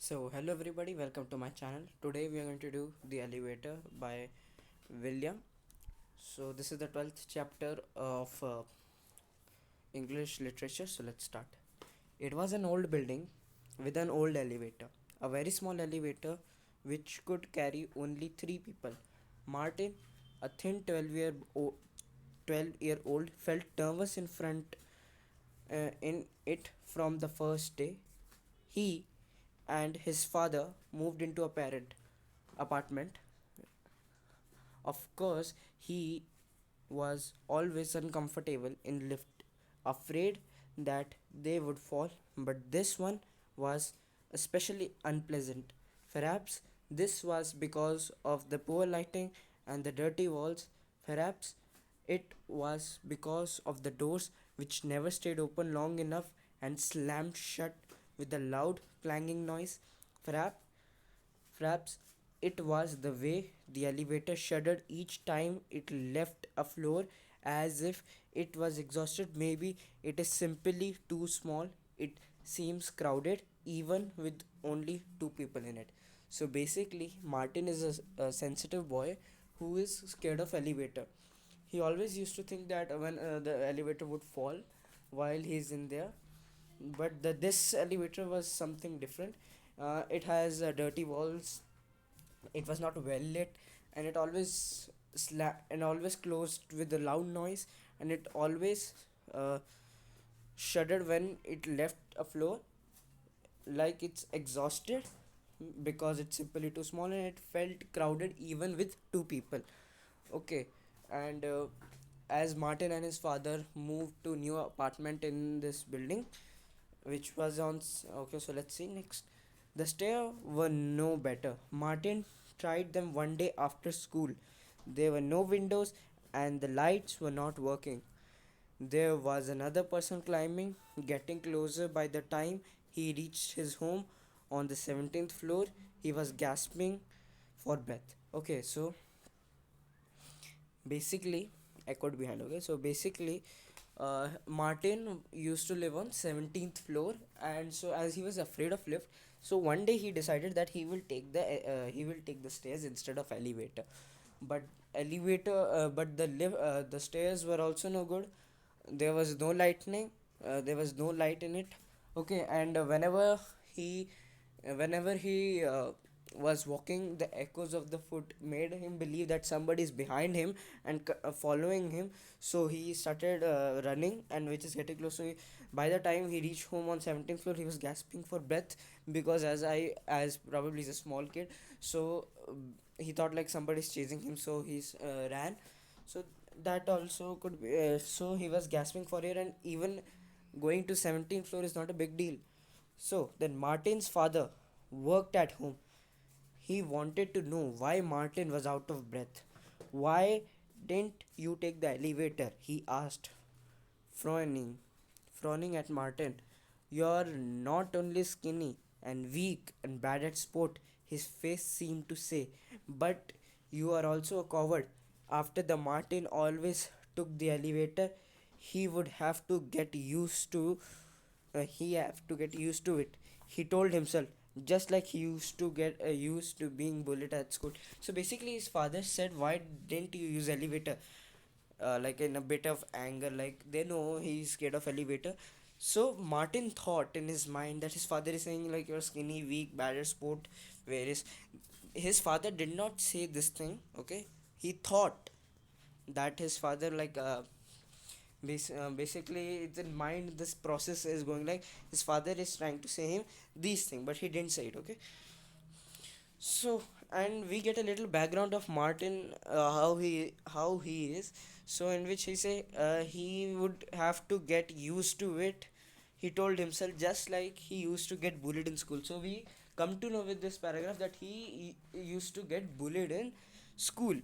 Hello everybody, welcome to my channel. Today we are going to do The Elevator by William. This is the 12th chapter of English literature. So let's start. It was an old building with an old elevator, a very small elevator which could carry only three people. Martin, a thin 12-year-old, felt nervous in it from the first day. He and his father moved into a parent apartment. Of course, he was always uncomfortable in lift, afraid that they would fall, but this one was especially unpleasant. Perhaps this was because of the poor lighting and the dirty walls. Perhaps it was because of the doors which never stayed open long enough and slammed shut with a loud clanging noise. Perhaps Perhaps it was the way the elevator shuddered each time it left a floor, as if it was exhausted. Maybe it is simply too small. It seems crowded even with only two people in it. So basically, Martin is a sensitive boy who is scared of elevator. He always used to think that when the elevator would fall while he's in there, but this elevator was something different. It has dirty walls. It was not well lit, and it always always closed with a loud noise, and it always uh, shuddered when it left a floor, like it's exhausted because it's simply too small, and it felt crowded even with two people. Okay, and as Martin and his father moved to new apartment in this building, which was okay, so let's see next. The stairs were no better. Martin tried them one day after school. There were no windows and the lights were not working. There was another person climbing, getting closer. By the time he reached his home on the 17th floor, he was gasping for breath. Okay, so basically, echoed behind. Okay, so basically, Martin used to live on 17th floor, and so as he was afraid of lift, so one day he decided that he will take the stairs instead of elevator. But the stairs were also no good. There was no lightning. There was no light in it. Okay, and whenever he was walking, the echoes of the foot made him believe that somebody is behind him and following him. So he started running, and which is getting close. By the time he reached home on 17th floor, he was gasping for breath because as probably he's a small kid, so he thought like somebody's chasing him. So he's ran. So that also could be. So he was gasping for air, and even going to 17th floor is not a big deal. So then Martin's father worked at home. He wanted to know why Martin was out of breath. Why didn't you take the elevator? He asked, frowning, frowning at Martin. You're not only skinny and weak and bad at sport, his face seemed to say, but you are also a coward. After the Martin always took the elevator, he would have to get used to he have to get used to it, he told himself, just like he used to get used to being bullied at school. So basically his father said, why didn't you use elevator? Like in a bit of anger, like they know he's scared of elevator. So Martin thought in his mind that his father is saying like you're skinny, weak, bad at sport, whereas his father did not say this thing. Okay, he thought that his father basically it's in mind, this process is going like his father is trying to say him these things, but he didn't say it. Okay, so and we get a little background of Martin, how he is. So in which he say he would have to get used to it, he told himself, just like he used to get bullied in school. So we come to know with this paragraph that he used to get bullied in school,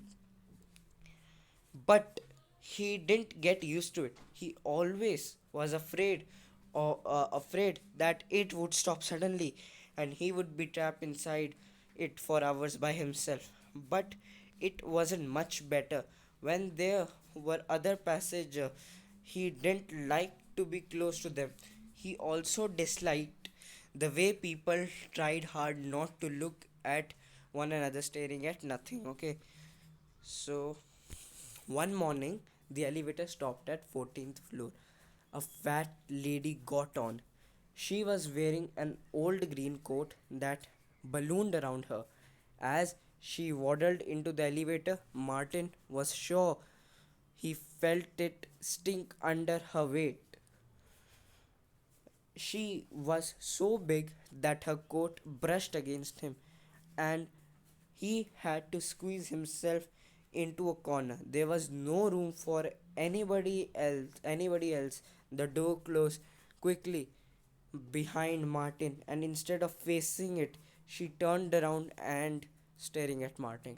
but he didn't get used to it. He always was afraid that it would stop suddenly and he would be trapped inside it for hours by himself. But it wasn't much better when there were other passengers. He didn't like to be close to them. He also disliked the way people tried hard not to look at one another, staring at nothing. Okay, so one morning the elevator stopped at 14th floor. A fat lady got on. She was wearing an old green coat that ballooned around her. As she waddled into the elevator, Martin was sure he felt it stink under her weight. She was so big that her coat brushed against him, and he had to squeeze himself into a corner. There was no room for anybody else. The door closed quickly behind Martin, and instead of facing it, she turned around and staring at Martin.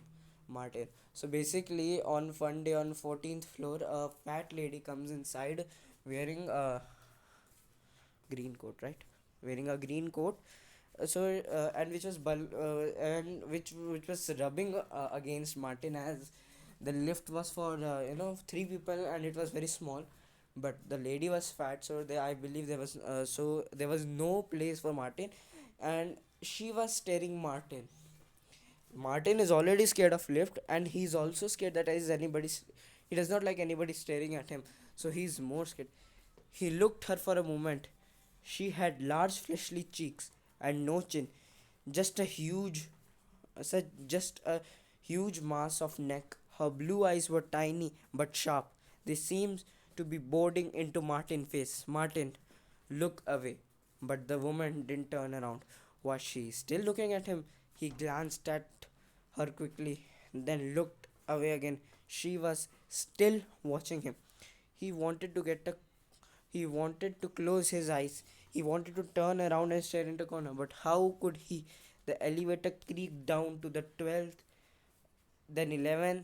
So basically, on one day on 14th floor, a fat lady comes inside wearing a green coat, right? Wearing a green coat. And which was rubbing against Martin, as the lift was for three people and it was very small, but the lady was fat, so I believe there was no place for Martin, and she was staring Martin. Martin is already scared of lift, and he's also scared that he does not like anybody staring at him, so he's more scared. He looked her for a moment. She had large fleshly cheeks and no chin, just a huge just a huge mass of neck. Her blue eyes were tiny but sharp. They seemed to be boring into Martin's face. Martin, look away. But the woman didn't turn around. Was she still looking at him? He glanced at her quickly, then looked away again. She was still watching him. He wanted to get a he wanted to close his eyes. He wanted to turn around and stare into the corner. But how could he? The elevator creaked down to the 12th, then 11th.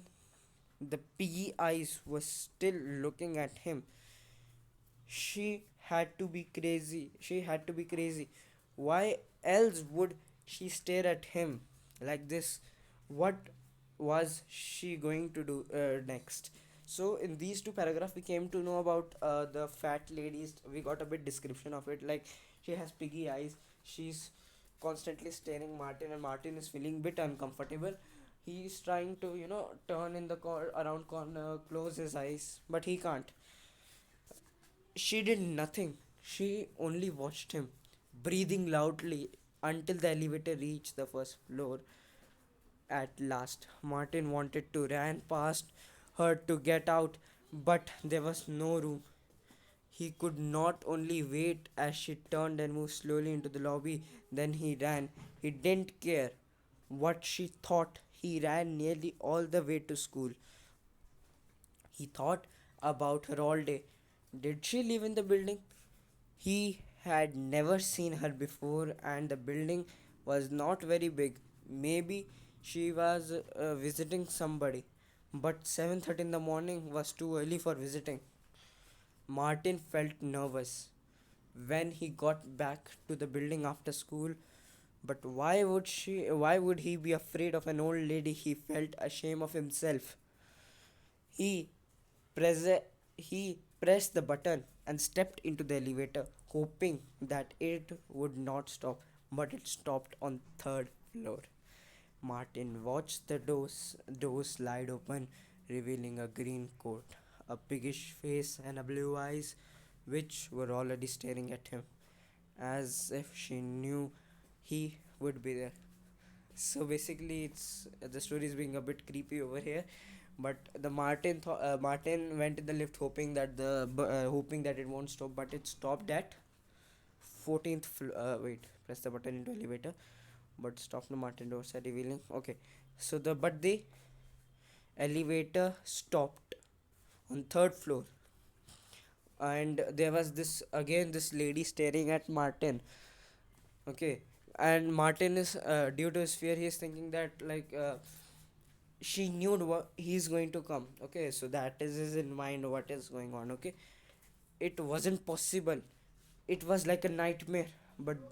The piggy eyes were still looking at him. She had to be crazy. She had to be crazy. Why else would she stare at him like this? What was she going to do next? So in these two paragraphs, we came to know about the fat ladies. We got a bit description of it. Like, she has piggy eyes. She's constantly staring Martin, and Martin is feeling bit uncomfortable. He's trying to turn in the around corner, close his eyes, but he can't. She did nothing. She only watched him, breathing loudly until the elevator reached the first floor. At last, Martin wanted to run past her to get out, but there was no room. He could not only wait as she turned and moved slowly into the lobby, then he ran. He didn't care what she thought. He ran nearly all the way to school. He thought about her all day. Did she live in the building? He had never seen her before, and the building was not very big. Maybe she was visiting somebody, but 7:30 in the morning was too early for visiting. Martin felt nervous when he got back to the building after school, but why would he be afraid of an old lady? He felt ashamed of himself. He press- he pressed the button and stepped into the elevator, hoping that it would not stop, but it stopped on third floor. Martin watched the doors slide open, revealing a green coat, a piggish face, and a blue eyes, which were already staring at him, as if she knew he would be there. So basically, it's the story is being a bit creepy over here, but the Martin went in the lift hoping that it won't stop, but it stopped at 14th wait, press the button into elevator, but stop the Martin doors are revealing. Okay, so the elevator stopped on third floor, and there was this lady staring at Martin. Okay, and Martin is due to his fear, he is thinking that she knew what he's going to come. Okay, so that is in mind what is going on. Okay, it wasn't possible. It was like a nightmare, but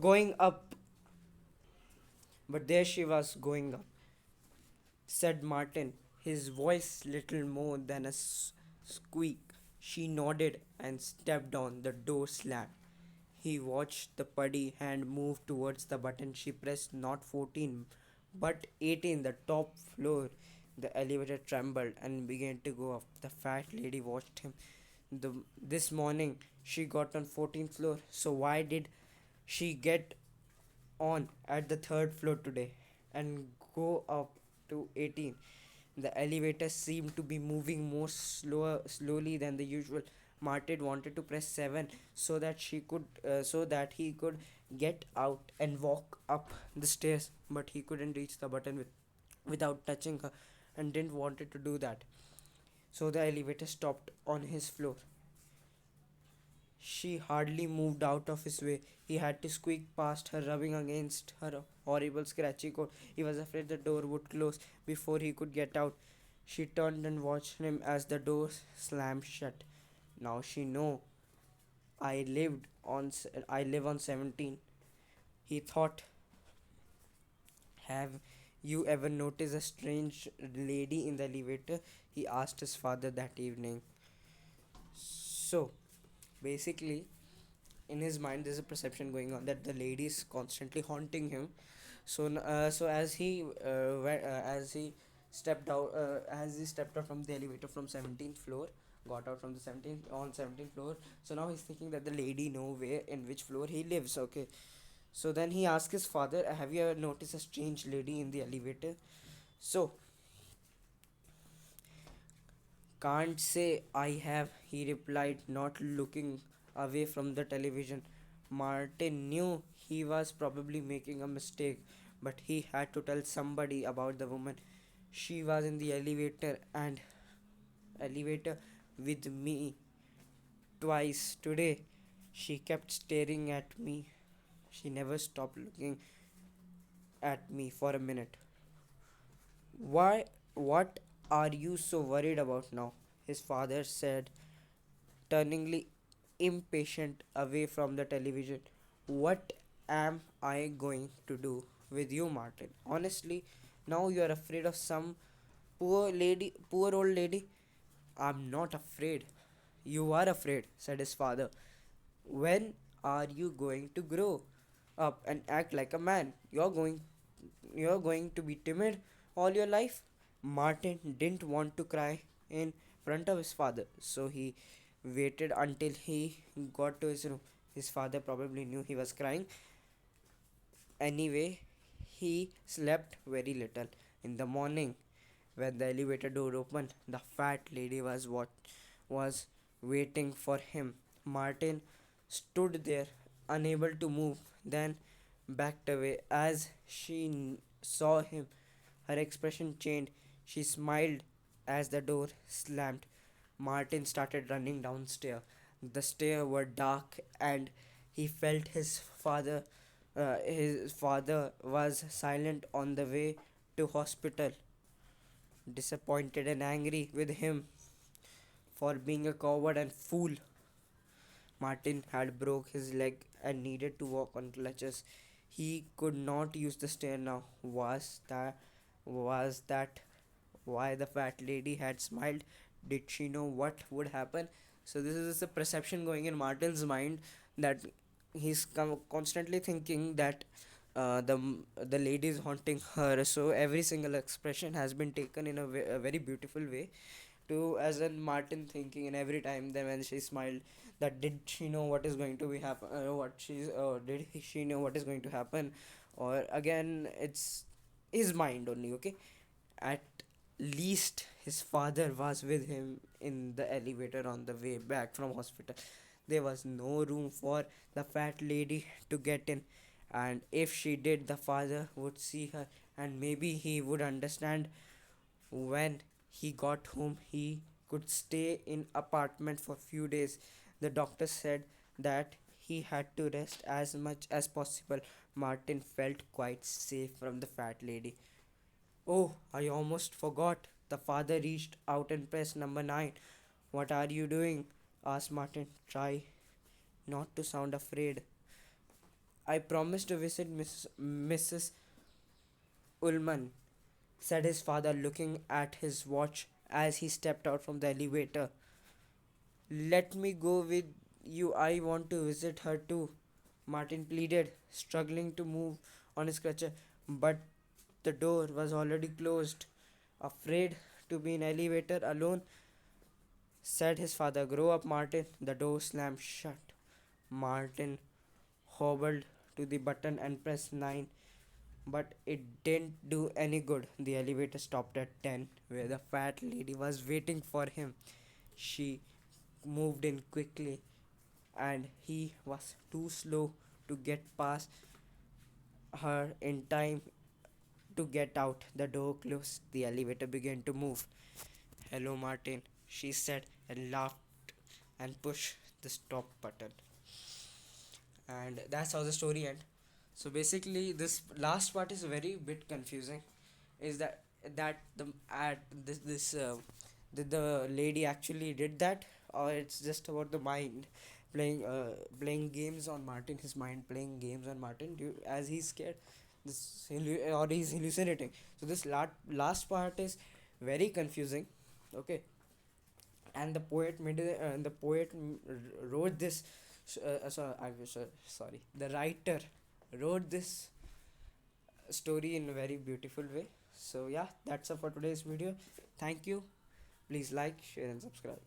going up there she was going up, said Martin, his voice little more than a squeak. She nodded and stepped on. The door slammed. He watched the puddy hand move towards the button. She pressed not 14 but 18, the top floor. The elevator trembled and began to go up. The fat lady watched him. This morning she got on 14th floor, so why did she get on at the third floor today and go up to 18? The elevator seemed to be moving more slowly than the usual. Martin wanted to press 7 so that he could get out and walk up the stairs, but he couldn't reach the button without touching her and didn't wanted to do that. So the elevator stopped on his floor. She hardly moved out of his way. He had to squeak past her, rubbing against her horrible scratchy coat. He was afraid the door would close before he could get out. She turned and watched him as the door slammed shut. Now she know I live on 17. He thought. Have you ever noticed a strange lady in the elevator? He asked his father that evening. So basically, in his mind there's a perception going on that the lady is constantly haunting him. So as he stepped out from the elevator from 17th floor, got out from the 17th floor. So now he's thinking that the lady know where in which floor he lives. Okay, so then he asked his father, have you ever noticed a strange lady in the elevator? So can't say I have, he replied, not looking away from the television. Martin knew he was probably making a mistake, but he had to tell somebody about the woman. She was in the elevator with me twice today. She kept staring at me. She never stopped looking at me for a minute. Why? What are you so worried about now? His father said, turningly impatient away from the television. What am I going to do with you, Martin? Honestly, now you are afraid of some poor old lady. I'm not afraid. You are afraid, said his father. When are you going to grow up and act like a man? You're going to be timid all your life? Martin didn't want to cry in front of his father, so he waited until he got to his room. His father probably knew he was crying. Anyway, he slept very little. In the morning, when the elevator door opened, the fat lady was waiting for him. Martin stood there, unable to move, then backed away as she saw him. Her expression changed. She smiled as the door slammed. Martin started running downstairs. The stairs were dark and he felt his father was silent on the way to hospital, disappointed and angry with him for being a coward and fool. Martin had broke his leg and needed to walk on crutches. He could not use the stair now. Was that why the fat lady had smiled? Did she know what would happen? So this is a perception going in Martin's mind, that he's constantly thinking that the lady is haunting her. So every single expression has been taken in a very beautiful way to as in Martin thinking, and every time then when she smiled, that did she know what is going to be happen, what she's did she know what is going to happen, or again it's his mind only. Okay, at least his father was with him in the elevator on the way back from hospital. There was no room for the fat lady to get in, and if she did, the father would see her and maybe he would understand. When he got home, he could stay in apartment for few days. The doctor said that he had to rest as much as possible. Martin felt quite safe from the fat lady. Oh, I almost forgot. The father reached out and pressed number 9. What are you doing? Asked Martin. Try not to sound afraid. I promised to visit Mrs. Ullman, said his father, looking at his watch as he stepped out from the elevator. Let me go with you. I want to visit her too. Martin pleaded, struggling to move on his crutches, but the door was already closed. Afraid to be in elevator alone, said his father. Grow up, Martin. The door slammed shut. Martin hobbled to the button and pressed 9, but it didn't do any good. The elevator stopped at 10, where the fat lady was waiting for him. She moved in quickly, and he was too slow to get past her in time to get out. The door closed. The elevator began to move. Hello, Martin, she said and laughed and pushed the stop button. And that's how the story ends. So basically, this last part is very bit confusing. Is that the ad this did the lady actually did that, or it's just about the mind playing games on Martin, his mind playing games on Martin as he's scared, or he's hallucinating. So this last part is very confusing. Okay, and the poet wrote this. Sorry, the writer wrote this story in a very beautiful way. So yeah, that's all for today's video. Thank you. Please like, share, and subscribe.